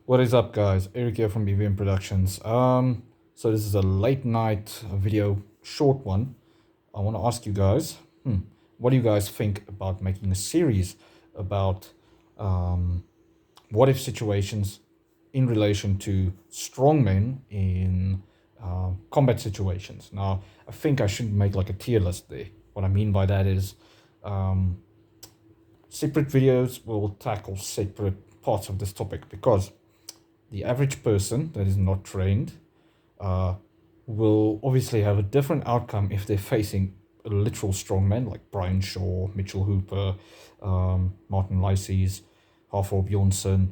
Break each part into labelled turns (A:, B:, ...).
A: What is up, guys? Eric here from BVM Productions. So this is a late night video, short one. I want to ask you guys, what do you guys think about making a series about um, what if situations in relation to strongmen in combat situations? Now, I think I should make like a tier list there. What I mean by that is um, separate videos will tackle separate parts of this topic because the average person that is not trained uh, will obviously have a different outcome if they're facing a literal strongman like Brian Shaw, Mitchell Hooper, Martin Lyses, Halford Bjornsson,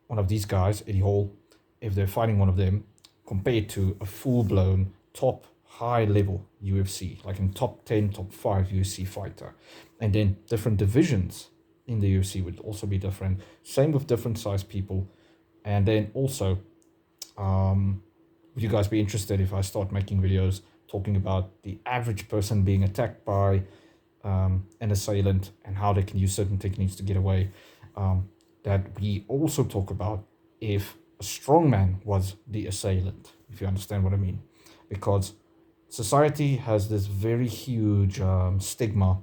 A: one of these guys, Eddie Hall, if they're fighting one of them, compared to a full-blown top high level UFC, like in top 10, top 5 UFC fighter. And then different divisions in the UFC would also be different. Same with different size people. And then also, would you guys be interested if I start making videos talking about the average person being attacked by an assailant and how they can use certain techniques to get away? That we also talk about if a strongman was the assailant, if you understand what I mean. Because society has this very huge stigma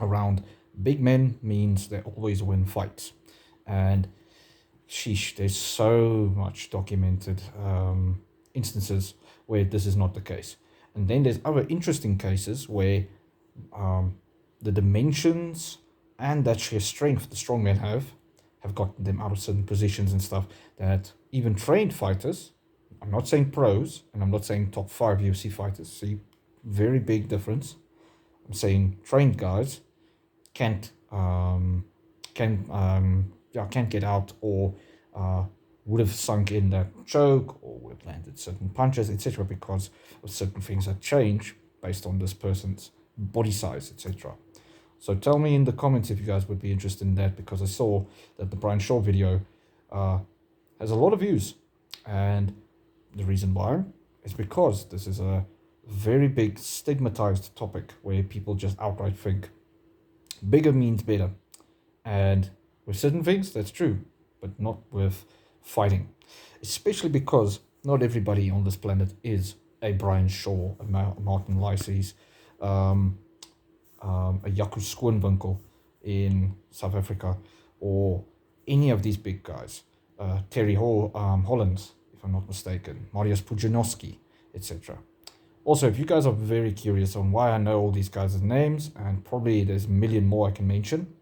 A: around big men means they always win fights. And sheesh, there's so much documented instances where this is not the case. And then there's other interesting cases where the dimensions and that sheer strength the strongmen have gotten them out of certain positions and stuff that even trained fighters, I'm not saying pros, and I'm not saying top 5 UFC fighters, see, very big difference. I'm saying trained guys can't can't get out, or would have sunk in that choke, or would have landed certain punches, etc., because of certain things that change based on this person's body size, etc. So tell me in the comments if you guys would be interested in that, because I saw that the Brian Shaw video has a lot of views, and the reason why is because this is a very big stigmatized topic where people just outright think bigger means better. And with certain things, that's true, but not with fighting. Especially because not everybody on this planet is a Brian Shaw, a Martin Lyses, a Jaco Skoonwinkel in South Africa, or any of these big guys. Terry Hollands, if I'm not mistaken, Mariusz Pudzianowski, etc. Also, if you guys are very curious on why I know all these guys' names, and probably there's a million more I can mention,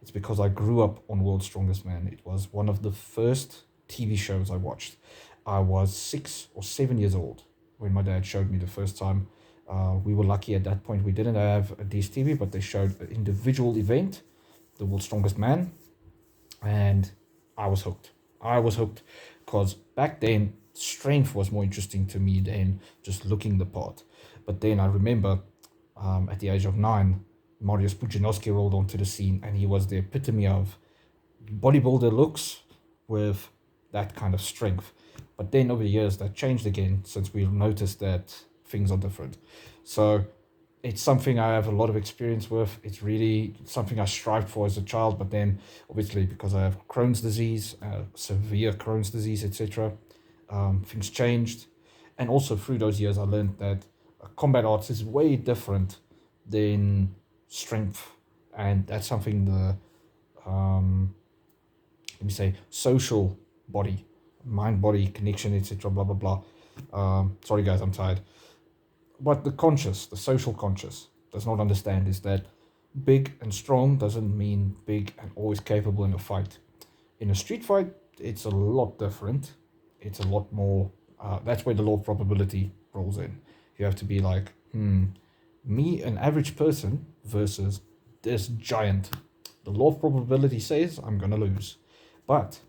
A: it's because I grew up on World's Strongest Man. It was one of the first TV shows I watched. I was 6 or 7 years old when my dad showed me the first time. We were lucky at that point. We didn't have a DSTV, but they showed an individual event, the World's Strongest Man, and I was hooked. I was hooked because back then, strength was more interesting to me than just looking the part. But then I remember at the age of 9, Mariusz Pudzianowski rolled onto the scene, and he was the epitome of bodybuilder looks with that kind of strength. But then over the years, that changed again since we noticed that things are different. So it's something I have a lot of experience with. It's really something I strived for as a child, but then obviously because I have Crohn's disease, severe Crohn's disease, etc., things changed. And also through those years, I learned that combat arts is way different than strength, and that's something the let me say social body, mind body connection, etc., blah blah blah. Sorry guys, I'm tired. What the conscious, the social conscious, does not understand is that big and strong doesn't mean big and always capable in a fight. In a street fight, it's a lot different. It's a lot more. That's where the law of probability rolls in. You have to be like, me, an average person, versus this giant. The law of probability says I'm gonna lose, but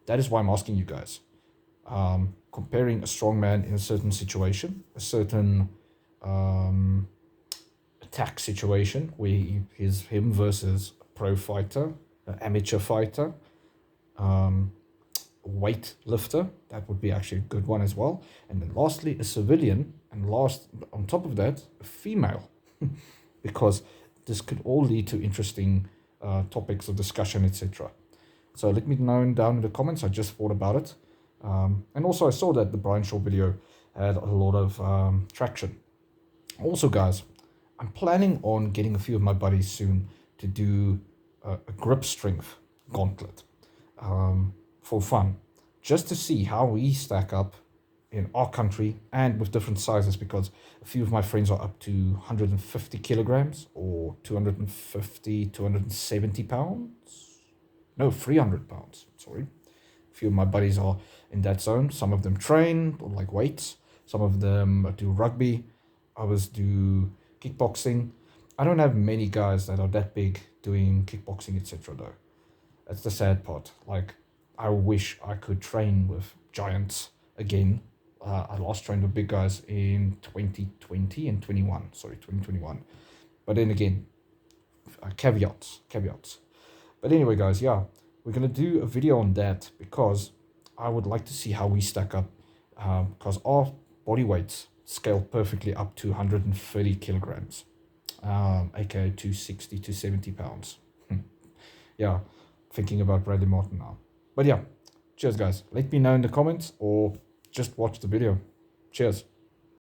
A: that is why I'm asking you guys. Comparing a strong man in a certain situation, a certain attack situation, where he's him versus a pro fighter, an amateur fighter, weight lifter, that would be actually a good one as well. And then lastly, a civilian, and last on top of that, a female, because this could all lead to interesting topics of discussion, etc. So let me know down in the comments. I just thought about it. And also I saw that the Brian Shaw video had a lot of traction. Also, guys, I'm planning on getting a few of my buddies soon to do a grip strength gauntlet for fun, just to see how we stack up in our country and with different sizes, because a few of my friends are up to 150 kilograms or 250, 270 pounds. No, 300 pounds, sorry. A few of my buddies are in that zone. Some of them train or like weights. Some of them do rugby. Others do kickboxing. I don't have many guys that are that big doing kickboxing, etc. though. That's the sad part. Like, I wish I could train with giants again. I last trained with big guys in 2020 and 21. Sorry, 2021. But then again, caveats. But anyway, guys, yeah, we're going to do a video on that because I would like to see how we stack up, because our body weights scale perfectly up to 130 kilograms, aka 260 to 70 pounds. Yeah, thinking about Bradley Martin now. But yeah, cheers, guys. Let me know in the comments or just watch the video. Cheers.